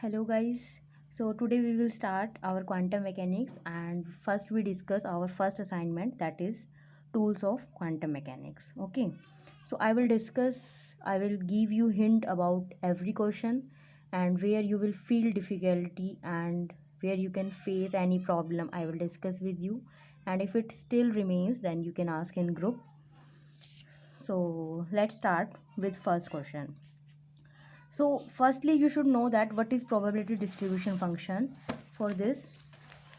Hello guys. So today we will start our quantum mechanics, and first we discuss our first assignment, that is tools of quantum mechanics. Okay. So I will give you hint about every question and where you will feel difficulty and where you can face any problem I will discuss with you, and if it still remains then you can ask in group. So let's start with first question. So firstly you should know that what is probability distribution function for this.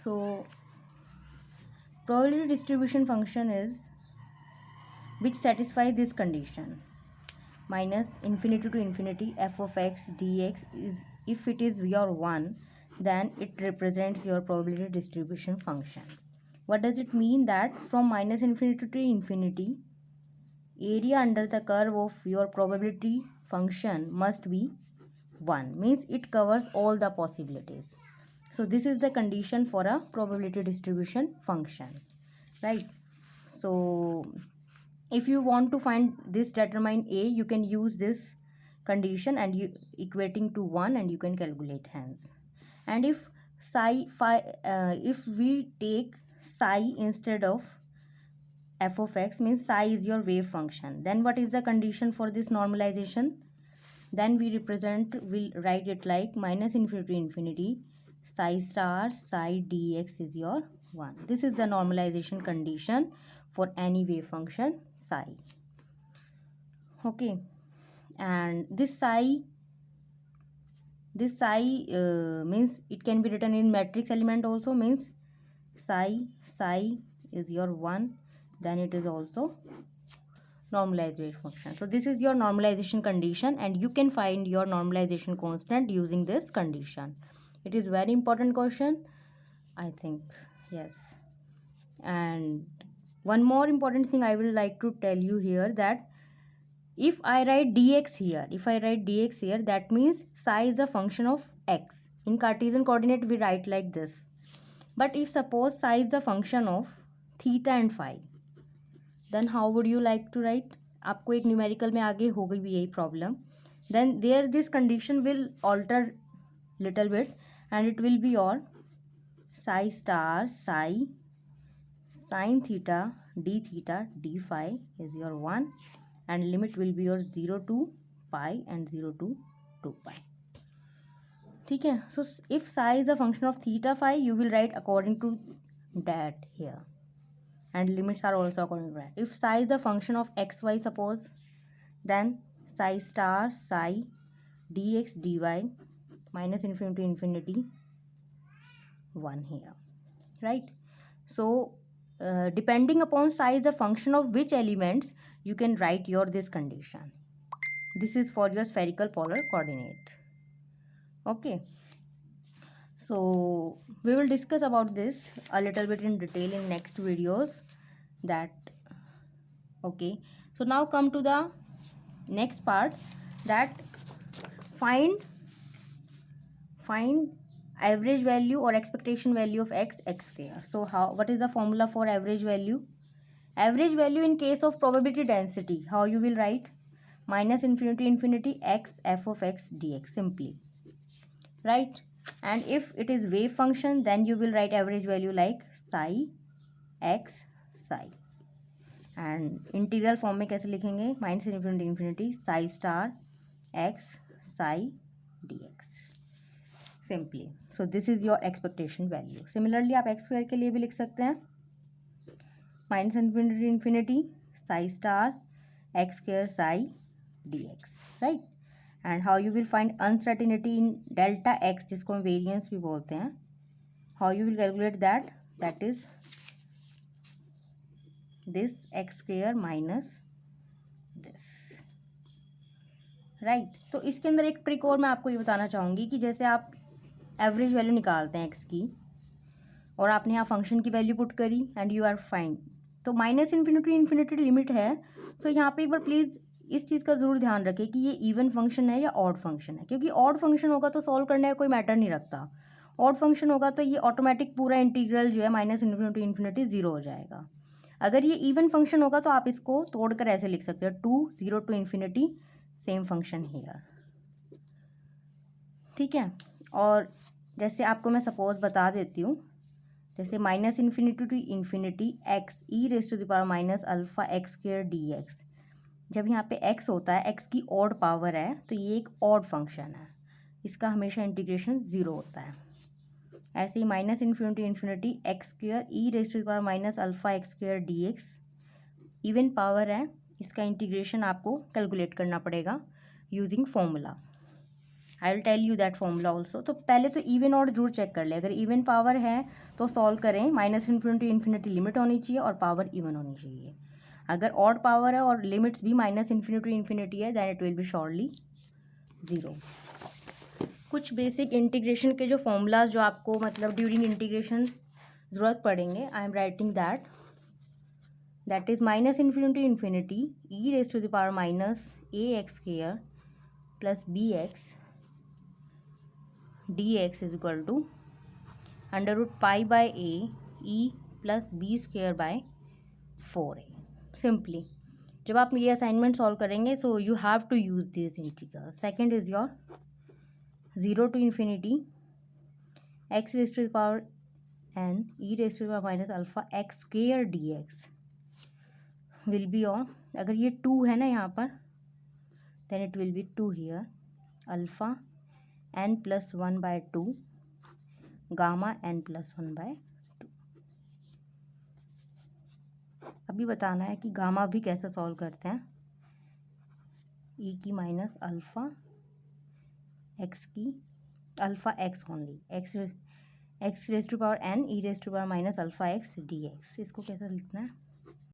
So probability distribution function is which satisfies this condition: minus infinity to infinity f of x dx is, if it is your 1, then it represents your probability distribution function. What does it mean? That from minus infinity to infinity, area under the curve of your probability function must be 1, means it covers all the possibilities. So this is the condition for a probability distribution function, right? So if you want to find this, determine a, you can use this condition and you equating to 1 and you can calculate hence. And if if we take psi instead of f of x, means psi is your wave function, then what is the condition for this normalization? Then we'll write it like minus infinity to infinity psi star psi dx is your 1. This is the normalization condition for any wave function psi. Okay, and this psi means it can be written in matrix element also, means psi is your 1, then it is also normalized wave function. So this is your normalization condition, and you can find your normalization constant using this condition. It is very important question, I think. Yes. And one more important thing I will like to tell you here, that if I write dx here, that means psi is the function of x. In Cartesian coordinate we write like this. But if suppose psi is the function of theta and phi, then how would you like to write? आपको एक numerical में आगे हो गई भी यही problem. Then there this condition will alter little bit, and it will be your psi star psi sin theta d phi is your 1, and limit will be your 0 to pi and 0 to 2 pi. ठीक है. So if psi is a function of theta phi, you will write according to that here, and limits are also according to that. If psi is the function of xy, suppose, then psi star psi dx dy minus infinity to infinity 1 here, right? So depending upon psi is the function of which elements, you can write your this condition. This is for your spherical polar coordinate. Okay, so we will discuss about this a little bit in detail in next videos. That okay, so now come to the next part, that find average value or expectation value of x square. So what is the formula for average value? Average value in case of probability density, how you will write? Minus infinity to infinity x f of x dx, simply, right? And if it is wave function, then you will write average value like psi x psi. And integral form में कैसे लिखेंगे? Minus infinity infinity Sai star x Sai D x, simply. So this is your expectation value. Similarly आप x square के लिए भी लिख सकते हैं, minus infinity infinity Sai star x square Sai D x, right? And how you will find uncertainty in delta x, जिसको हम variance भी बोलते हैं. How you will calculate that is this x square minus this, right? तो इसके अंदर एक trick और मैं आपको ये बताना चाहूँगी कि जैसे आप एवरेज वैल्यू निकालते हैं x की, और आपने यहाँ फंक्शन की वैल्यू पुट करी एंड यू आर फाइन, तो माइनस इन्फिनिटी इन्फिनिटी लिमिट है. तो यहाँ पे एक बार प्लीज़ इस चीज़ का ज़रूर ध्यान रखें कि ये इवन फंक्शन है या ऑड फंक्शन है, क्योंकि ऑड फंक्शन होगा तो सॉल्व करने का कोई मैटर नहीं रखता. ऑड फंक्शन होगा तो ये ऑटोमेटिक पूरा इंटीग्रल जो है माइनस इन्फिनिटी इन्फिनिटी ज़ीरो हो जाएगा. अगर ये इवन फंक्शन होगा तो आप इसको तोड़कर ऐसे लिख सकते हो 2 0 to infinity same function here, ठीक है? और जैसे आपको मैं सपोज बता देती हूँ, जैसे minus infinity to infinity x e raise to the power minus alpha x square d x. जब यहाँ पे x होता है, x की ऑड पावर है, तो ये एक ऑड फंक्शन है, इसका हमेशा इंटीग्रेशन 0 होता है। ऐसे ही minus infinity infinity x square e raise to the power minus alpha x square d x even power है, इसका इंटीग्रेशन आपको कैलकुलेट करना पड़ेगा using formula. I will tell you that formula also. तो पहले तो इवन और जरूर चेक कर ले, अगर इवन पावर है तो सॉल्व करें, माइनस इन्फिनिटी इन्फिनिटी लिमिट होनी चाहिए और पावर इवन होनी चाहिए। अगर ऑड पावर है और लिमिट्स भी माइनस इन्फिनिटी इन्फिनिटी है, then it will be surely 0। कुछ बेसिक इंटीग्रेशन के जो फॉर्मूलाज जो आपको मतलब ड्यूरिंग इंटीग्रेशन ज़रूरत पड़ेंगे, I am writing that is minus infinity infinity e raise to the power minus a x square plus b x d x is equal to under root pi by a e plus b square by 4a। Simply जब आप ये assignment solve करेंगे, so you have to use this integral. Second is your 0 to infinity x raise to the power n e raise to the power minus alpha x square d x will be on, अगर ये 2 है ना यहाँ पर, then it will be 2 here alpha n plus 1 by 2 gamma n plus 1 by 2। अभी बताना है कि गामा भी कैसे सॉल्व करते हैं। ई की माइनस अल्फ़ा एक्स की alpha x only x raise to power n e raise to power minus alpha x d x, इसको कैसे लिखना है,